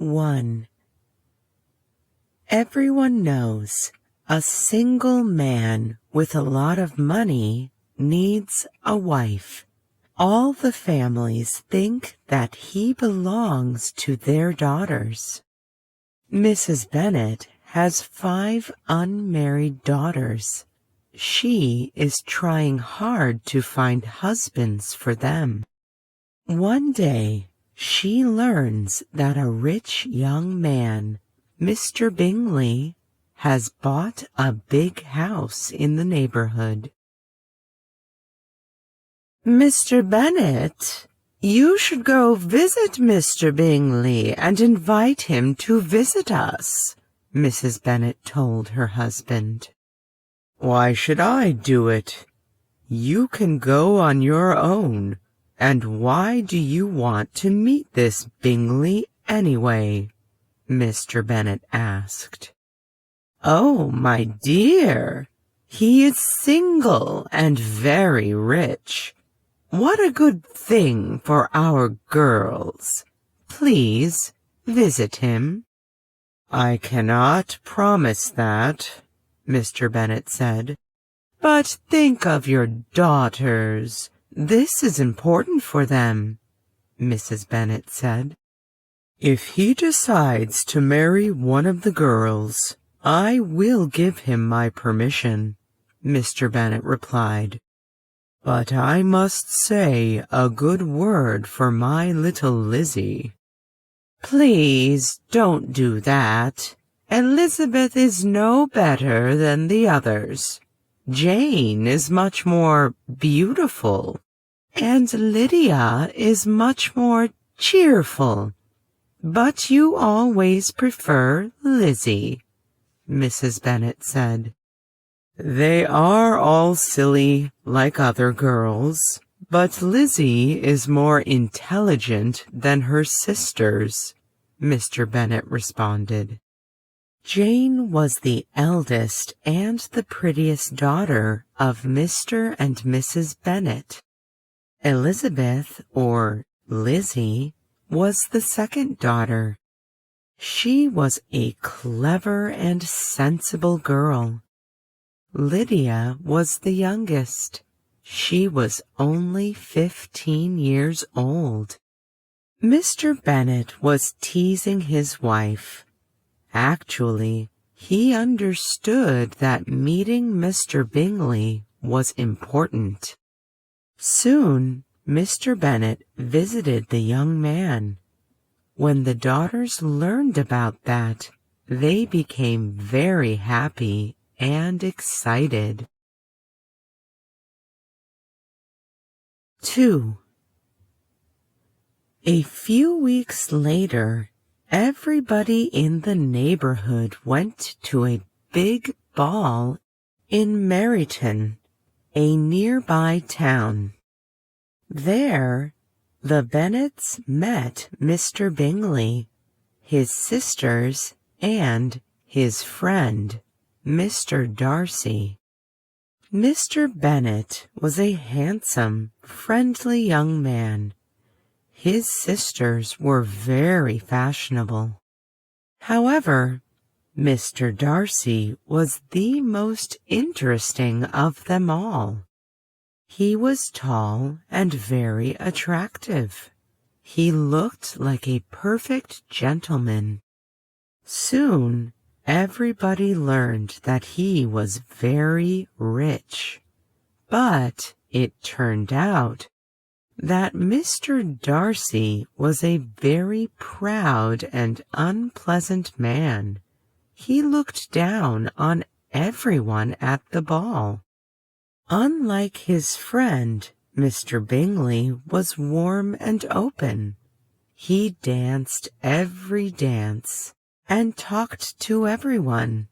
1. Everyone knows a single man with a lot of money needs a wife. All the families think that he belongs to their daughters. Mrs. Bennet has 5 unmarried daughters. She is trying hard to find husbands for them. One day, she learns that a rich young man, Mr. Bingley, has bought a big house in the neighborhood. Mr. Bennet, you should go visit Mr. Bingley and invite him to visit us, Mrs. Bennet told her husband. Why should I do it? You can go on your own. And why do you want to meet this Bingley anyway? Mr. Bennet asked. Oh, my dear, he is single and very rich. What a good thing for our girls. Please visit him. I cannot promise that, Mr. Bennet said. But think of your daughters. This is important for them, Mrs. Bennet said. If he decides to marry one of the girls, I will give him my permission, Mr. Bennet replied. But I must say a good word for my little Lizzie. Please don't do that. Elizabeth is no better than the others. Jane is much more beautiful, and Lydia is much more cheerful. But you always prefer Lizzie, Mrs. Bennet said. They are all silly like other girls, but Lizzie is more intelligent than her sisters, Mr. Bennet responded. Jane was the eldest and the prettiest daughter of Mr. and Mrs. Bennet. Elizabeth, or Lizzie, was the second daughter. She was a clever and sensible girl. Lydia was the youngest. She was only 15 years old. Mr. Bennet was teasing his wife. Actually, he understood that meeting Mr. Bingley was important. Soon, Mr. Bennet visited the young man. When the daughters learned about that, they became very happy and excited. 2. A few weeks later, everybody in the neighborhood went to a big ball in Meryton, a nearby town. There, the Bennets met Mr. Bingley, his sisters, and his friend, Mr. Darcy. Mr. Bennet was a handsome, friendly young man. His sisters were very fashionable. However, Mr. Darcy was the most interesting of them all. He was tall and very attractive. He looked like a perfect gentleman. Soon, everybody learned that he was very rich. But it turned out that Mr. Darcy was a very proud and unpleasant man. He looked down on everyone at the ball. Unlike his friend, Mr. Bingley was warm and open. He danced every dance and talked to everyone.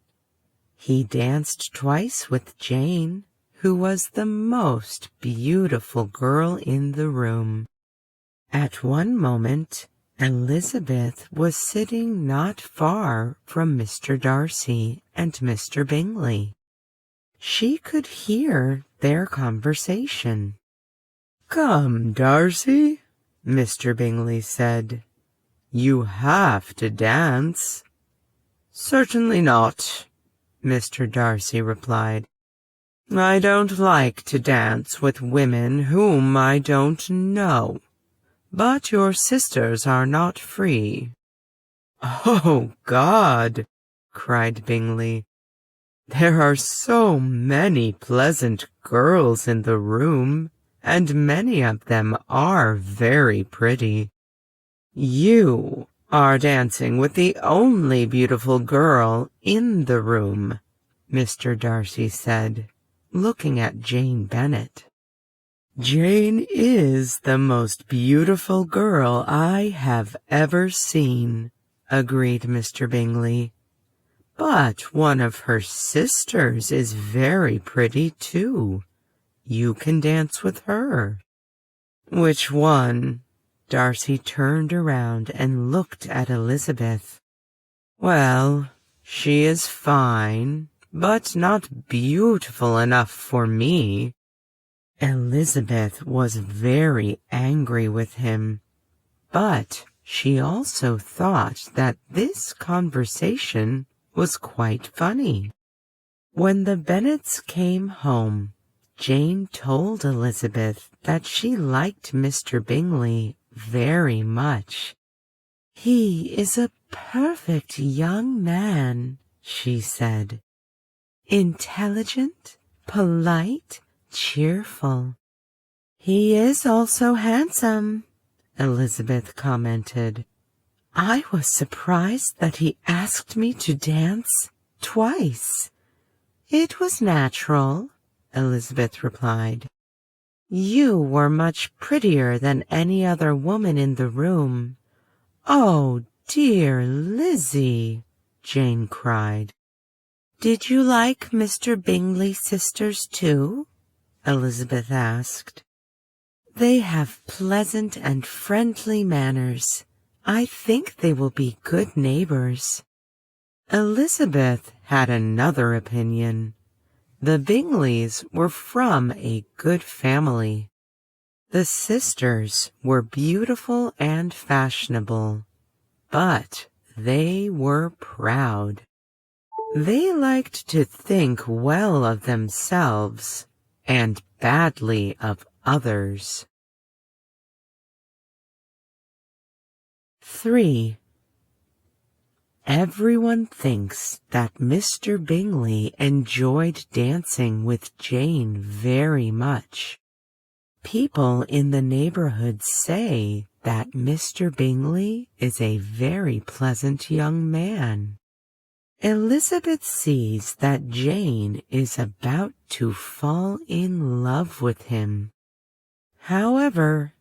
He danced twice with Jane, who was the most beautiful girl in the room. At one moment, Elizabeth was sitting not far from Mr. Darcy and Mr. Bingley. She could hear their conversation. "Come, Darcy," Mr. Bingley said. You have to dance." "Certainly not," Mr. Darcy replied. "I don't like to dance with women whom I don't know. But your sisters are not free." "Oh, God!" cried Bingley. "There are so many pleasant girls in the room, and many of them are very pretty. You are dancing with the only beautiful girl in the room," Mr. Darcy said, looking at Jane Bennet. "Jane is the most beautiful girl I have ever seen," agreed Mr. Bingley. "But one of her sisters is very pretty too. You can dance with her." "Which one?" Darcy turned around and looked at Elizabeth. "Well, she is fine, but not beautiful enough for me." Elizabeth was very angry with him, but she also thought that this conversation was quite funny. When the Bennets came home, Jane told Elizabeth that she liked Mr. Bingley very much. "He is a perfect young man," she said. "Intelligent, polite, cheerful." "He is also handsome," Elizabeth commented. "I was surprised that he asked me to dance twice." "It was natural," Elizabeth replied. "You were much prettier than any other woman in the room." "Oh, dear Lizzie," Jane cried. "Did you like Mr. Bingley's sisters too?" Elizabeth asked. "They have pleasant and friendly manners. I think they will be good neighbors." Elizabeth had another opinion. The Bingleys were from a good family. The sisters were beautiful and fashionable, but they were proud. They liked to think well of themselves and badly of others. 3. Everyone thinks that Mr. Bingley enjoyed dancing with Jane very much. People in the neighborhood say that Mr. Bingley is a very pleasant young man. Elizabeth sees that Jane is about to fall in love with him. However,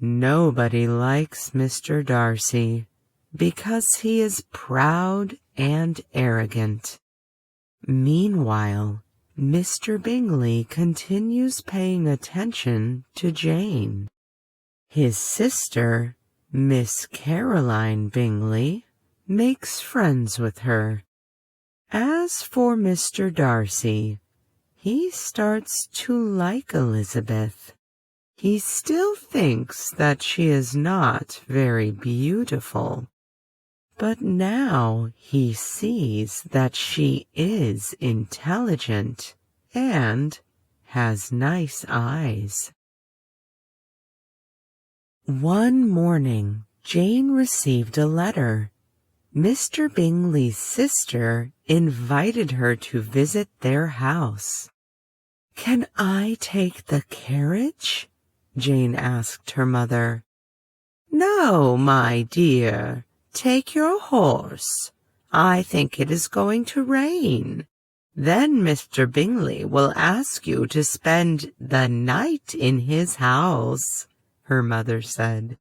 nobody likes Mr. Darcy because he is proud and arrogant. Meanwhile, Mr. Bingley continues paying attention to Jane. His sister, Miss Caroline Bingley, makes friends with her. As for Mr. Darcy, he starts to like Elizabeth. He still thinks that she is not very beautiful, but now he sees that she is intelligent and has nice eyes. One morning, Jane received a letter. Mr. Bingley's sister invited her to visit their house. "Can I take the carriage?" Jane asked her mother. "No, my dear. Take your horse. I think it is going to rain. Then Mr. Bingley will ask you to spend the night in his house," her mother said.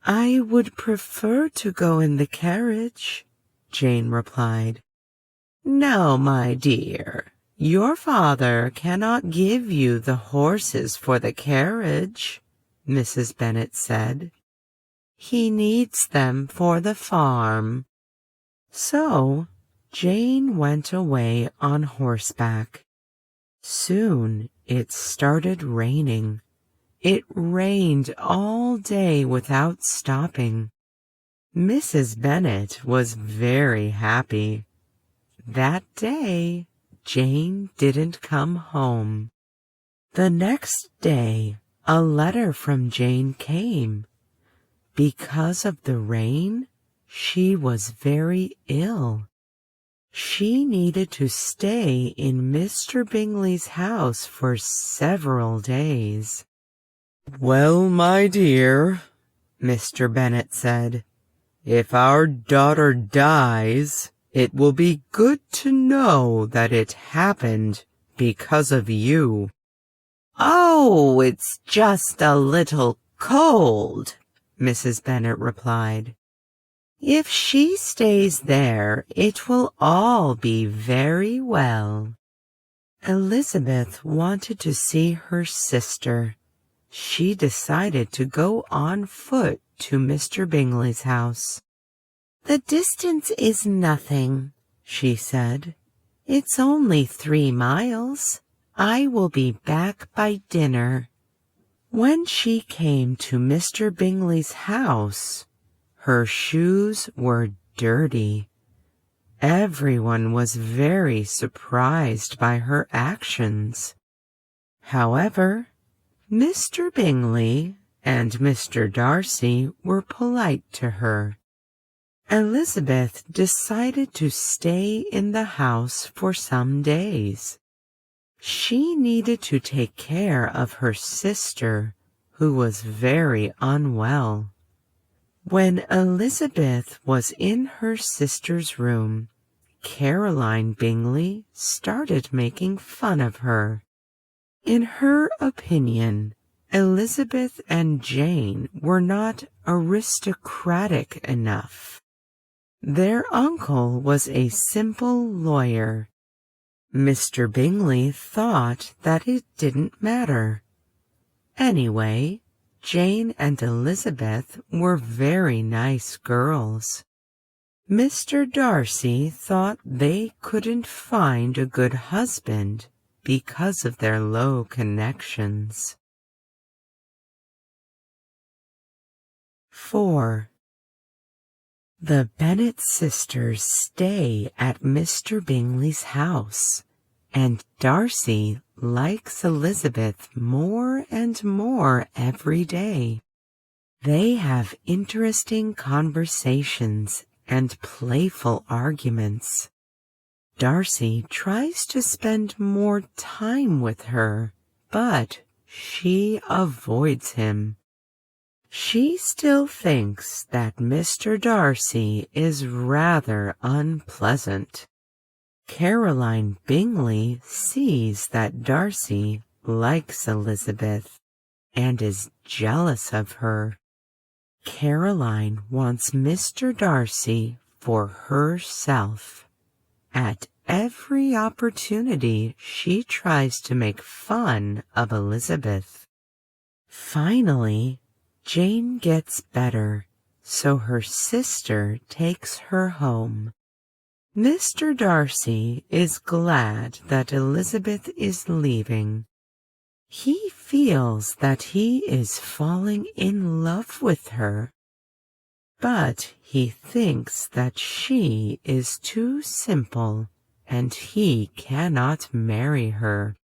"I would prefer to go in the carriage," Jane replied. "No, my dear. Your father cannot give you the horses for the carriage," Mrs. Bennet said. "He needs them for the farm." So Jane went away on horseback. Soon it started raining. It rained all day without stopping. Mrs. Bennet was very happy. That day, Jane didn't come home. The next day, a letter from Jane came. Because of the rain, she was very ill. She needed to stay in Mr. Bingley's house for several days. "Well, my dear," Mr. Bennet said, "if our daughter dies, it will be good to know that it happened because of you." "Oh, it's just a little cold," Mrs. Bennet replied. "If she stays there, it will all be very well." Elizabeth wanted to see her sister. She decided to go on foot to Mr. Bingley's house. "The distance is nothing," she said. "It's only 3 miles. I will be back by dinner." When she came to Mr. Bingley's house, her shoes were dirty. Everyone was very surprised by her actions. However, Mr. Bingley and Mr. Darcy were polite to her. Elizabeth decided to stay in the house for some days. She needed to take care of her sister, who was very unwell. When Elizabeth was in her sister's room, Caroline Bingley started making fun of her. In her opinion, Elizabeth and Jane were not aristocratic enough. Their uncle was a simple lawyer. Mr. Bingley thought that it didn't matter. Anyway, Jane and Elizabeth were very nice girls. Mr. Darcy thought they couldn't find a good husband because of their low connections. 4. The Bennet sisters stay at Mr. Bingley's house, and Darcy likes Elizabeth more and more every day. They have interesting conversations and playful arguments. Darcy tries to spend more time with her, but she avoids him. She still thinks that Mr. Darcy is rather unpleasant. Caroline Bingley sees that Darcy likes Elizabeth and is jealous of her. Caroline wants Mr. Darcy for herself. At every opportunity, she tries to make fun of Elizabeth. Finally, Jane gets better, so her sister takes her home. Mr. Darcy is glad that Elizabeth is leaving. He feels that he is falling in love with her, but he thinks that she is too simple and he cannot marry her.